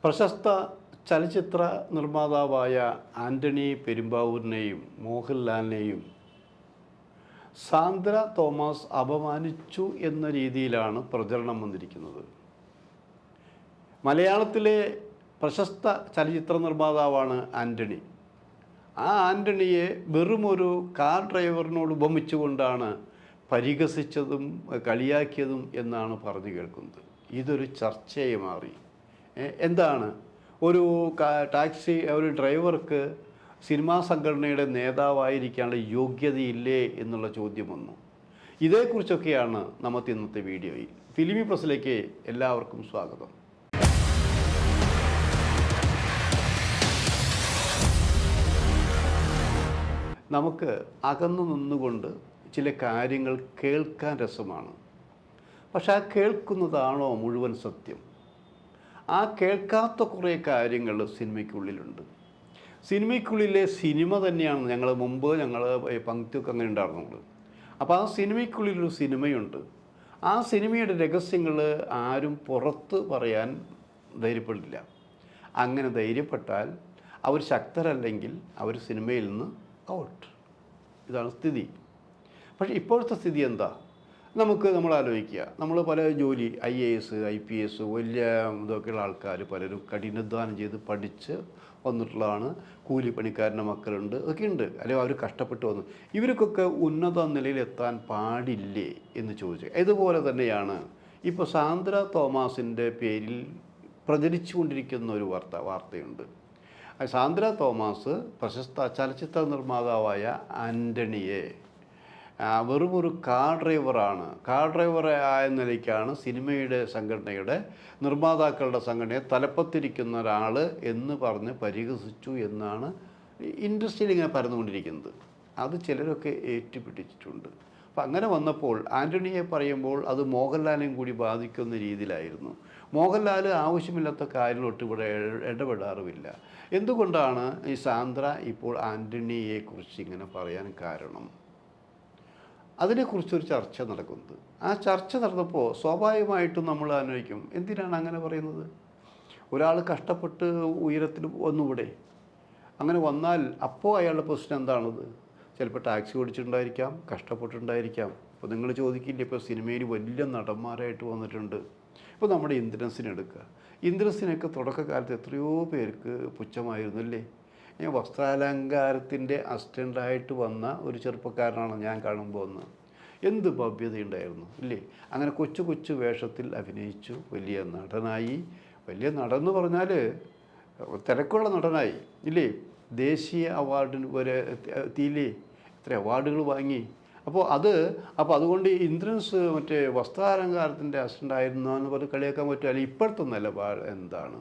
പ്രശസ്ത ചലച്ചിത്ര നിർമ്മാതാവായ ആൻ്റണി പെരുമ്പാവൂരിനെയും മോഹൻലാലിനെയും സാന്ദ്ര തോമസ് അപമാനിച്ചു എന്ന രീതിയിലാണ് പ്രചരണം വന്നിരിക്കുന്നത്. മലയാളത്തിലെ പ്രശസ്ത ചലച്ചിത്ര നിർമ്മാതാവാണ് ആൻ്റണി. ആ ആൻ്റണിയെ വെറുമൊരു കാർ ഡ്രൈവറിനോട് ഉപമിച്ചുകൊണ്ടാണ് പരിഹസിച്ചതും കളിയാക്കിയതും എന്നാണ് പറഞ്ഞു കേൾക്കുന്നത്. ഇതൊരു ചർച്ചയായി മാറി. എന്താണ് ഒരു ടാക്സി ഒരു ഡ്രൈവർക്ക് സിനിമാ സംഘടനയുടെ നേതാവായിരിക്കാനുള്ള യോഗ്യതയില്ലേ എന്നുള്ള ചോദ്യം വന്നു. ഇതേക്കുറിച്ചൊക്കെയാണ് നമുക്ക് ഇന്നത്തെ വീഡിയോയിൽ. ഫിലിമി പ്ലസിലേക്ക് എല്ലാവർക്കും സ്വാഗതം. നമുക്ക് അകന്നു നിന്നുകൊണ്ട് ചില കാര്യങ്ങൾ കേൾക്കാൻ രസമാണ്. പക്ഷെ ആ കേൾക്കുന്നതാണോ മുഴുവൻ സത്യം? ആ കേൾക്കാത്ത കുറേ കാര്യങ്ങൾ സിനിമയ്ക്കുള്ളിലുണ്ട്. സിനിമയ്ക്കുള്ളിലെ സിനിമ തന്നെയാണ്. ഞങ്ങൾ പങ്ക്തിയൊക്കെ അങ്ങനെ ഉണ്ടായിരുന്നുള്ളൂ. അപ്പോൾ ആ സിനിമയ്ക്കുള്ളിലൊരു സിനിമയുണ്ട്. ആ സിനിമയുടെ രഹസ്യങ്ങൾ ആരും പുറത്ത് പറയാൻ ധൈര്യപ്പെടില്ല. അങ്ങനെ ധൈര്യപ്പെട്ടാൽ അവർ ശക്തരല്ലെങ്കിൽ അവർ സിനിമയിൽ നിന്ന് ഔട്ട്. ഇതാണ് സ്ഥിതി. പക്ഷേ ഇപ്പോഴത്തെ സ്ഥിതി എന്താ? നമ്മൾ ആലോചിക്കുക. നമ്മൾ പല ജോലി IAS IPS വലിയ ഇതൊക്കെയുള്ള ആൾക്കാർ പലരും കഠിനാധ്വാനം ചെയ്ത് പഠിച്ച് വന്നിട്ടുള്ളതാണ്. കൂലിപ്പണിക്കാരൻ്റെ മക്കളുണ്ട്, ഒക്കെ ഉണ്ട്. അല്ലെങ്കിൽ അവർ കഷ്ടപ്പെട്ട് വന്നു. ഇവർക്കൊക്കെ ഉന്നത നിലയിലെത്താൻ പാടില്ലേ എന്ന് ചോദിച്ചു. ഇതുപോലെ തന്നെയാണ് ഇപ്പോൾ സാന്ദ്ര തോമസിൻ്റെ പേരിൽ പ്രചരിച്ചു കൊണ്ടിരിക്കുന്ന ഒരു വാർത്തയുണ്ട്. സാന്ദ്ര തോമസ് പ്രശസ്ത ചലച്ചിത്ര നിർമ്മാതാവായ ആൻ്റണിയെ വെറുമൊരു കാർ ഡ്രൈവറാണ്. കാർ ഡ്രൈവർ ആയ നിലയ്ക്കാണ് സിനിമയുടെ സംഘടനയുടെ നിർമ്മാതാക്കളുടെ സംഘടനയെ തലപ്പത്തിരിക്കുന്ന ഒരാൾ എന്ന് പറഞ്ഞ് പരിഹസിച്ചു എന്നാണ് ഇൻഡസ്ട്രിയിൽ ഇങ്ങനെ പരന്നുകൊണ്ടിരിക്കുന്നത്. അത് ചിലരൊക്കെ ഏറ്റുപിടിച്ചിട്ടുണ്ട്. അപ്പം അങ്ങനെ വന്നപ്പോൾ ആൻ്റണിയെ പറയുമ്പോൾ അത് മോഹൻലാലിനെയും കൂടി ബാധിക്കുന്ന രീതിയിലായിരുന്നു. മോഹൻലാൽ ആവശ്യമില്ലാത്ത കാര്യങ്ങളൊട്ട് ഇവിടെ ഇടപെടാറുമില്ല. എന്തുകൊണ്ടാണ് ഈ സാന്ദ്ര ഇപ്പോൾ ആൻ്റണിയെക്കുറിച്ച് ഇങ്ങനെ പറയാൻ കാരണം? അതിനെക്കുറിച്ചൊരു ചർച്ച നടക്കുന്നത്. ആ ചർച്ച നടന്നപ്പോൾ സ്വാഭാവികമായിട്ടും നമ്മൾ ആലോചിക്കും, എന്തിനാണ് അങ്ങനെ പറയുന്നത്? ഒരാൾ കഷ്ടപ്പെട്ട് ഉയരത്തിൽ വന്നുകൂടെ? അങ്ങനെ വന്നാൽ അപ്പോൾ അയാളുടെ പ്രശ്നം എന്താണത്? ചിലപ്പോൾ ടാക്സി ഓടിച്ചിട്ടുണ്ടായിരിക്കാം, കഷ്ടപ്പെട്ടിട്ടുണ്ടായിരിക്കാം. അപ്പോൾ നിങ്ങൾ ചോദിക്കില്ല, ഇപ്പോൾ സിനിമയിൽ വലിയ നടന്മാരായിട്ട് വന്നിട്ടുണ്ട്. ഇപ്പോൾ നമ്മുടെ ഇന്ദ്രൻസിനെ എടുക്കുക. ഇന്ദ്രൻസിനൊക്കെ തുടക്കകാലത്ത് എത്രയോ പേർക്ക് പുച്ഛമായിരുന്നു അല്ലേ? വസ്ത്രാലങ്കാരത്തിൻ്റെ അസിസ്റ്റൻ്റായിട്ട് വന്ന ഒരു ചെറുപ്പക്കാരനാണ് ഞാൻ കാണുമ്പോൾ ഒന്ന്. എന്ത് ഭവ്യതയുണ്ടായിരുന്നു ഇല്ലേ? അങ്ങനെ കൊച്ചു വേഷത്തിൽ അഭിനയിച്ചു, വലിയ നടനായി. വലിയ നടൻ പറഞ്ഞാൽ തിരക്കുള്ള നടനായി ഇല്ലേ? ദേശീയ അവാർഡിന് വരെ എത്തിയില്ലേ? ഇത്ര അവാർഡുകൾ വാങ്ങി. അപ്പോൾ അതുകൊണ്ട് ഇന്ദ്രൻസ് മറ്റേ വസ്ത്രാലങ്കാരത്തിൻ്റെ അസിസ്റ്റൻ്റായിരുന്നു എന്ന് പറഞ്ഞ് കളിയാക്കാൻ പറ്റുമോ? അല്ലെങ്കിൽ ഇപ്പോഴത്തെ നിലപാട് എന്താണ്?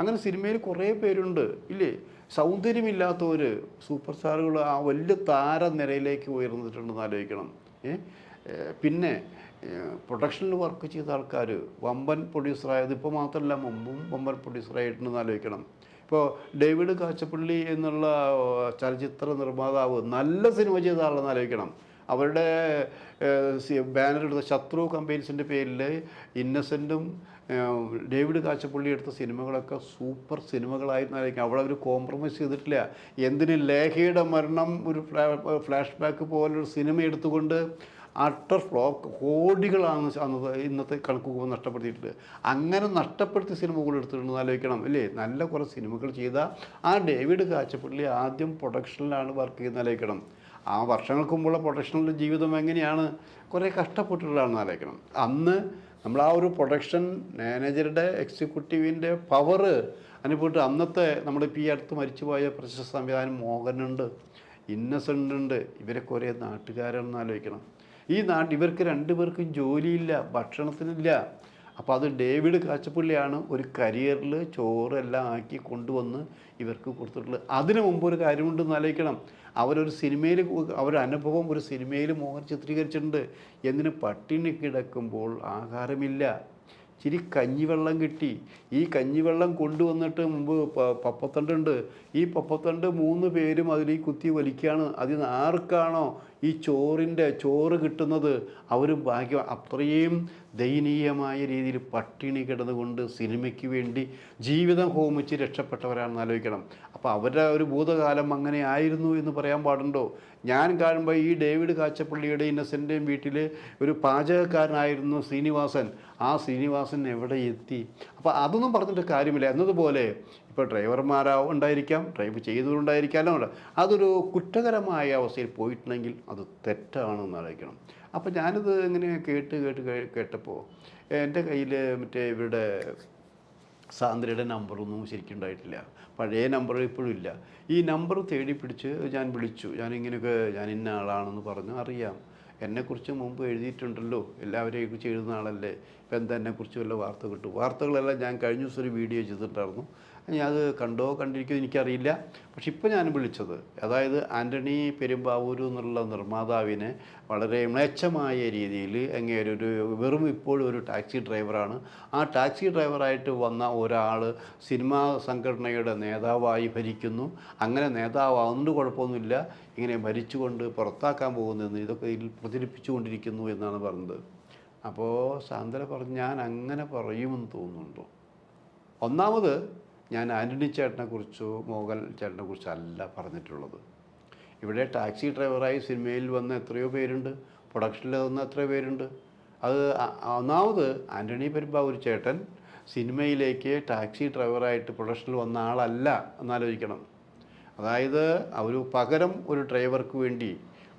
അങ്ങനെ സിനിമയിൽ കുറേ പേരുണ്ട് ഇല്ലേ? സൗന്ദര്യമില്ലാത്തവർ സൂപ്പർ സ്റ്റാറുകൾ ആ വലിയ താരനിരയിലേക്ക് ഉയർന്നിട്ടുണ്ടെന്ന് ആലോചിക്കണം. പിന്നെ പ്രൊഡക്ഷനിൽ വർക്ക് ചെയ്ത ആൾക്കാർ വമ്പൻ പ്രൊഡ്യൂസറായത് ഇപ്പോൾ മാത്രമല്ല, മുമ്പും വമ്പൻ പ്രൊഡ്യൂസറായിട്ടുണ്ടെന്ന് ആലോചിക്കണം. ഇപ്പോൾ ഡേവിഡ് കാച്ചപ്പള്ളി എന്നുള്ള ചലച്ചിത്ര നിർമ്മാതാവ് നല്ല സിനിമ ചെയ്ത ആളെന്ന് ആലോചിക്കണം. അവരുടെ ബാനറെടുത്ത ശത്രു കമ്പനീസിൻ്റെ പേരിൽ ഇന്നസെൻറ്റും ഡേവിഡ് കാച്ചപ്പള്ളി എടുത്ത സിനിമകളൊക്കെ സൂപ്പർ സിനിമകളായിരുന്നായിരിക്കും. അവിടെ അവർ കോംപ്രമൈസ് ചെയ്തിട്ടില്ല. എന്തിന് ലേഖയുടെ മരണം ഒരു ഫ്ലാഷ് ബാക്ക് പോലൊരു സിനിമ എടുത്തുകൊണ്ട് അട്ടർ ഫ്ലോപ്പ് കോടികളാണ് ഇന്നത്തെ കണക്ക് നഷ്ടപ്പെടുത്തിയിട്ടുണ്ട്. അങ്ങനെ നഷ്ടപ്പെടുത്തിയ സിനിമകൾ എടുത്തിട്ടുണ്ടെന്ന് ആലോചിക്കണം അല്ലേ? നല്ല കുറേ സിനിമകൾ ചെയ്ത ആ ഡേവിഡ് കാച്ചപ്പള്ളി ആദ്യം പ്രൊഡക്ഷനിലാണ് വർക്ക് ചെയ്യുന്ന ആലോചിക്കണം. ആ വർഷങ്ങൾക്ക് മുമ്പുള്ള പ്രൊഡക്ഷനിലെ ജീവിതം എങ്ങനെയാണ്? കുറേ കഷ്ടപ്പെട്ടിട്ടുള്ളതാണെന്ന് ആലോചിക്കണം. അന്ന് നമ്മൾ ആ ഒരു പ്രൊഡക്ഷൻ മാനേജറുടെ എക്സിക്യൂട്ടീവിൻ്റെ പവറ് അനുഭവിട്ട് അന്നത്തെ നമ്മളിപ്പോൾ ഈ അടുത്ത് മരിച്ചുപോയ പ്രശസ്ത സംവിധാനം മോഹനുണ്ട്, ഇന്നസെൻ്റ് ഉണ്ട്. ഇവരൊക്കെ ഒരേ നാട്ടുകാരാണെന്ന് ആലോചിക്കണം. ഇവർക്ക് രണ്ടുപേർക്കും ജോലിയില്ല, ഭക്ഷണത്തിനില്ല. അപ്പോൾ അത് ഡേവിഡ് കാച്ചപ്പള്ളിയാണ് ഒരു കരിയറിൽ ചോറെല്ലാം ആക്കി കൊണ്ടുവന്ന് ഇവർക്ക് കൊടുത്തിട്ടുള്ളത്. അതിനു മുമ്പ് ഒരു കാര്യമുണ്ടെന്ന് ആലോചിക്കണം. അവരൊരു സിനിമയിൽ അവരനുഭവം ഒരു സിനിമയിൽ മോഹൻ ചിത്രീകരിച്ചിട്ടുണ്ട്. എന്തിന്? പട്ടിണി കിടക്കുമ്പോൾ ആഹാരമില്ല, ഇച്ചിരി കഞ്ഞിവെള്ളം കിട്ടി. ഈ കഞ്ഞിവെള്ളം കൊണ്ടുവന്നിട്ട് മുമ്പ് പപ്പത്തണ്ടുണ്ട്. ഈ പപ്പത്തണ്ട് 3 പേരും അതിൽ കുത്തി വലിക്കുകയാണ്. അതിൽ നിന്ന് ആർക്കാണോ ഈ ചോറ് കിട്ടുന്നത് അവർ ഭാഗ്യം. അത്രയും ദയനീയമായ രീതിയിൽ പട്ടിണി കിടന്നുകൊണ്ട് സിനിമയ്ക്ക് വേണ്ടി ജീവിതം ഹോമിച്ച് രക്ഷപ്പെട്ടവരാണെന്ന് ആലോചിക്കണം. അപ്പോൾ അവരുടെ ഒരു ഭൂതകാലം അങ്ങനെ ആയിരുന്നു എന്ന് പറയാൻ പാടുണ്ടോ? ഞാൻ കാണുമ്പോൾ ഈ ഡേവിഡ് കാച്ചപ്പള്ളിയുടെ ഇന്നസെൻ്റെയും വീട്ടിൽ ഒരു പാചകക്കാരനായിരുന്നു ശ്രീനിവാസൻ. ആ ശ്രീനിവാസൻ എവിടെ എത്തി? അപ്പോൾ അതൊന്നും പറഞ്ഞിട്ട് കാര്യമില്ല. എന്നതുപോലെ ഇപ്പോൾ ഉണ്ടായിരിക്കാം, ഡ്രൈവ് ചെയ്തവരുണ്ടായിരിക്കാമല്ലോ. അതൊരു കുറ്റകരമായ അവസ്ഥയിൽ പോയിട്ടുണ്ടെങ്കിൽ അത് തെറ്റാണെന്ന് ആലോചിക്കണം. അപ്പോൾ ഞാനിത് ഇങ്ങനെ കേട്ടപ്പോൾ എൻ്റെ കയ്യിൽ മറ്റേ ഇവരുടെ സാന്ദ്രയുടെ നമ്പറൊന്നും ശരിക്കും ഉണ്ടായിട്ടില്ല. പഴയ നമ്പർ ഇപ്പോഴും ഇല്ല. ഈ നമ്പർ തേടി പിടിച്ച് ഞാൻ വിളിച്ചു. ഞാൻ ഇന്ന ആളാണെന്ന് പറഞ്ഞു. അറിയാം, എന്നെക്കുറിച്ച് മുമ്പ് എഴുതിയിട്ടുണ്ടല്ലോ, എല്ലാവരെയും കുറിച്ച് എഴുതുന്ന ആളല്ലേ, ഇപ്പം എന്താ എന്നെക്കുറിച്ച് വല്ല വാർത്ത കിട്ടും? വാർത്തകളെല്ലാം ഞാൻ കഴിഞ്ഞ ദിവസം ഒരു വീഡിയോ ചെയ്തിട്ടുണ്ടായിരുന്നു. ഞാൻ അത് കണ്ടിരിക്കുമോ എനിക്കറിയില്ല. പക്ഷെ ഇപ്പോൾ ഞാൻ വിളിച്ചത്, അതായത് ആൻ്റണി പെരുമ്പാവൂർ എന്നുള്ള നിർമ്മാതാവിനെ വളരെ മ്ലേച്ഛമായ രീതിയിൽ അങ്ങേരൊരു ഇപ്പോഴും ഒരു ടാക്സി ഡ്രൈവറാണ്. ആ ടാക്സി ഡ്രൈവറായിട്ട് വന്ന ഒരാൾ സിനിമാ സംഘടനയുടെ നേതാവായി ഭരിക്കുന്നു. അങ്ങനെ നേതാവാകുന്നുണ്ട്, കുഴപ്പമൊന്നുമില്ല. ഇങ്ങനെ ഭരിച്ചുകൊണ്ട് പുറത്താക്കാൻ പോകുന്നതെന്ന് ഇതൊക്കെ ഇതിൽ പ്രചരിപ്പിച്ചുകൊണ്ടിരിക്കുന്നു എന്നാണ് പറഞ്ഞത്. അപ്പോൾ സാന്ദ്ര പറഞ്ഞു, ഞാൻ അങ്ങനെ പറയുമെന്ന് തോന്നുന്നുണ്ടോ? ഒന്നാമത്, ഞാൻ ആൻ്റണി ചേട്ടനെക്കുറിച്ചോ മോഹൻലാൽ ചേട്ടനെക്കുറിച്ചോ അല്ല പറഞ്ഞിട്ടുള്ളത്. ഇവിടെ ടാക്സി ഡ്രൈവറായി സിനിമയിൽ വന്ന എത്രയോ പേരുണ്ട്, പ്രൊഡക്ഷനിൽ വന്ന എത്രയോ പേരുണ്ട്. അത് ഒന്നാമത് ആൻ്റണി പെരുമ്പാവൂർ ചേട്ടൻ സിനിമയിലേക്ക് ടാക്സി ഡ്രൈവറായിട്ട് പ്രൊഡക്ഷനിൽ വന്ന ആളല്ല എന്നാലോചിക്കണം. അതായത് പകരം ഒരു ഡ്രൈവർക്ക് വേണ്ടി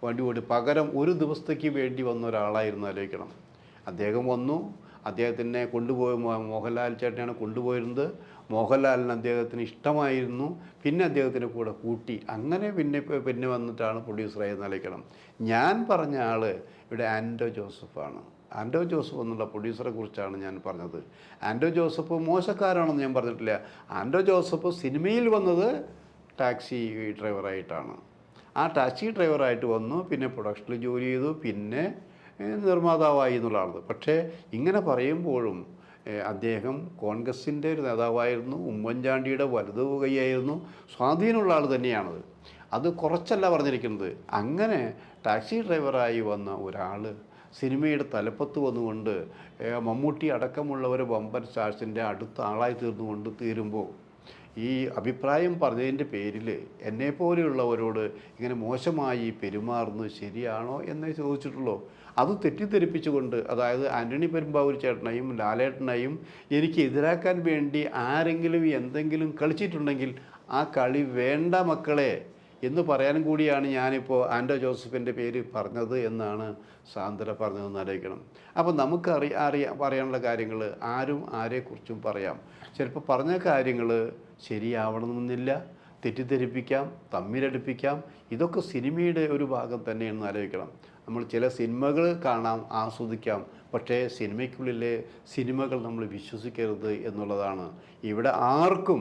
വണ്ടി ഓടി പകരം ഒരു ദിവസത്തേക്ക് വേണ്ടി വന്ന ഒരാളായിരുന്നു ആലോചിക്കണം. അദ്ദേഹം വന്നു, അദ്ദേഹത്തിനെ കൊണ്ടുപോയി മോഹൻലാൽ ചേട്ടനെയാണ് കൊണ്ടുപോയിരുന്നത്. മോഹൻലാലിന് അദ്ദേഹത്തിന് ഇഷ്ടമായിരുന്നു. പിന്നെ അദ്ദേഹത്തിൻ്റെ കൂടെ കൂട്ടി. അങ്ങനെ പിന്നെ വന്നിട്ടാണ് പ്രൊഡ്യൂസറായി ആലോചിക്കണം. ഞാൻ പറഞ്ഞ ആൾ ഇവിടെ ആൻഡോ ജോസഫാണ്. ആൻഡോ ജോസഫ് എന്നുള്ള പ്രൊഡ്യൂസറെ കുറിച്ചാണ് ഞാൻ പറഞ്ഞത്. ആൻഡോ ജോസഫ് മോശക്കാരാണെന്ന് ഞാൻ പറഞ്ഞിട്ടില്ല. ആൻഡോ ജോസഫ് സിനിമയിൽ വന്നത് ടാക്സി ഡ്രൈവറായിട്ടാണ്. ആ ടാക്സി ഡ്രൈവറായിട്ട് വന്നു, പിന്നെ പ്രൊഡക്ഷനിൽ ജോലി ചെയ്തു, പിന്നെ നിർമ്മാതാവായി എന്നുള്ളതാണ്. പക്ഷേ ഇങ്ങനെ പറയുമ്പോഴും അദ്ദേഹം കോൺഗ്രസിൻ്റെ ഒരു നേതാവായിരുന്നു, ഉമ്മൻചാണ്ടിയുടെ വലതു കൈയായിരുന്നു, സ്വാധീനമുള്ള ആൾ തന്നെയാണത്. അത് കുറച്ചല്ല പറഞ്ഞിരിക്കുന്നത്. അങ്ങനെ ടാക്സി ഡ്രൈവറായി വന്ന ഒരാൾ സിനിമയുടെ തലപ്പത്ത് വന്നുകൊണ്ട് മമ്മൂട്ടി അടക്കമുള്ളവർ വമ്പൻ സ്റ്റാർസിൻ്റെ അടുത്ത ആളായി തീരുമ്പോൾ ഈ അഭിപ്രായം പറഞ്ഞതിൻ്റെ പേരിൽ എന്നെപ്പോലെയുള്ളവരോട് ഇങ്ങനെ മോശമായി പെരുമാറുന്നത് ശരിയാണോ എന്നേ ചോദിച്ചിട്ടുള്ളൂ. അത് തെറ്റിദ്ധരിപ്പിച്ചുകൊണ്ട്, അതായത് ആൻ്റണി പെരുമ്പാവൂർ ചേട്ടനെയും ലാലേട്ടനെയും എനിക്ക് എതിരാക്കാൻ വേണ്ടി ആരെങ്കിലും എന്തെങ്കിലും കളിച്ചിട്ടുണ്ടെങ്കിൽ ആ കളി വേണ്ട മക്കളെ എന്ന് പറയാനും കൂടിയാണ് ഞാനിപ്പോൾ ആൻഡോ ജോസഫിൻ്റെ പേര് പറഞ്ഞത് എന്നാണ് സാന്ദ്ര പറഞ്ഞതെന്ന് ആലോചിക്കണം. അപ്പോൾ നമുക്ക് പറയാനുള്ള കാര്യങ്ങൾ ആരും ആരെക്കുറിച്ചും പറയാം. ചിലപ്പോൾ പറഞ്ഞ കാര്യങ്ങൾ ശരിയാവണമെന്നില്ല, തെറ്റിദ്ധരിപ്പിക്കാം, തമ്മിലടുപ്പിക്കാം. ഇതൊക്കെ സിനിമയുടെ ഒരു ഭാഗം തന്നെയെന്ന് ആലോചിക്കണം. നമ്മൾ ചില സിനിമകൾ കാണാം, ആസ്വദിക്കാം, പക്ഷേ സിനിമയ്ക്കുള്ളിലെ സിനിമകൾ നമ്മൾ വിശ്വസിക്കരുത് എന്നുള്ളതാണ്. ഇവിടെ ആർക്കും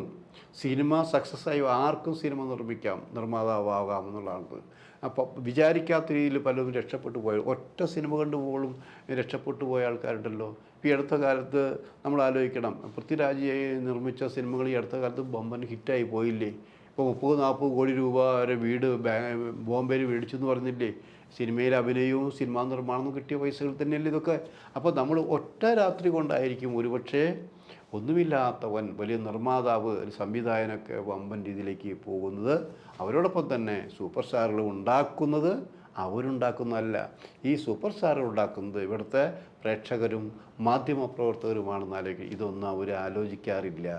സിനിമ സക്സസ്സായി ആർക്കും സിനിമ നിർമ്മിക്കാം, നിർമ്മാതാവാകാം എന്നുള്ളതാണ്. അപ്പോൾ വിചാരിക്കാത്ത രീതിയിൽ പലരും രക്ഷപ്പെട്ടു പോയ, ഒറ്റ സിനിമ കണ്ടുപോലും രക്ഷപ്പെട്ടു പോയ ആൾക്കാരുണ്ടല്ലോ. ഇപ്പോൾ ഈ അടുത്ത കാലത്ത് നമ്മൾ ആലോചിക്കണം, പൃഥ്വിരാജ് നിർമ്മിച്ച സിനിമകൾ ഈ അടുത്ത കാലത്ത് ബമ്പൻ ഹിറ്റായി പോയില്ലേ? ഇപ്പോൾ 30-40 കോടി രൂപ വരെ വീട് ബോംബെയിൽ മേടിച്ചു എന്ന് പറഞ്ഞില്ലേ? സിനിമയിൽ അഭിനയവും സിനിമാ നിർമ്മാണവും കിട്ടിയ പൈസകൾ തന്നെയല്ലേ ഇതൊക്കെ? അപ്പോൾ നമ്മൾ ഒറ്റ രാത്രി കൊണ്ടായിരിക്കും ഒരുപക്ഷേ ഒന്നുമില്ലാത്തവൻ വലിയ നിർമ്മാതാവ്, സംവിധായകനൊക്കെ വമ്പൻ രീതിയിലേക്ക് പോകുന്നത്. അവരോടൊപ്പം തന്നെ സൂപ്പർ സ്റ്റാറുകൾ ഉണ്ടാക്കുന്നത് അവരുണ്ടാക്കുന്നതല്ല. ഈ സൂപ്പർ സ്റ്റാറുകൾ ഉണ്ടാക്കുന്നത് ഇവിടുത്തെ പ്രേക്ഷകരും മാധ്യമപ്രവർത്തകരുമാണെന്ന് ആലോചിക്കുക. ഇതൊന്നും അവർ ആലോചിക്കാറില്ല.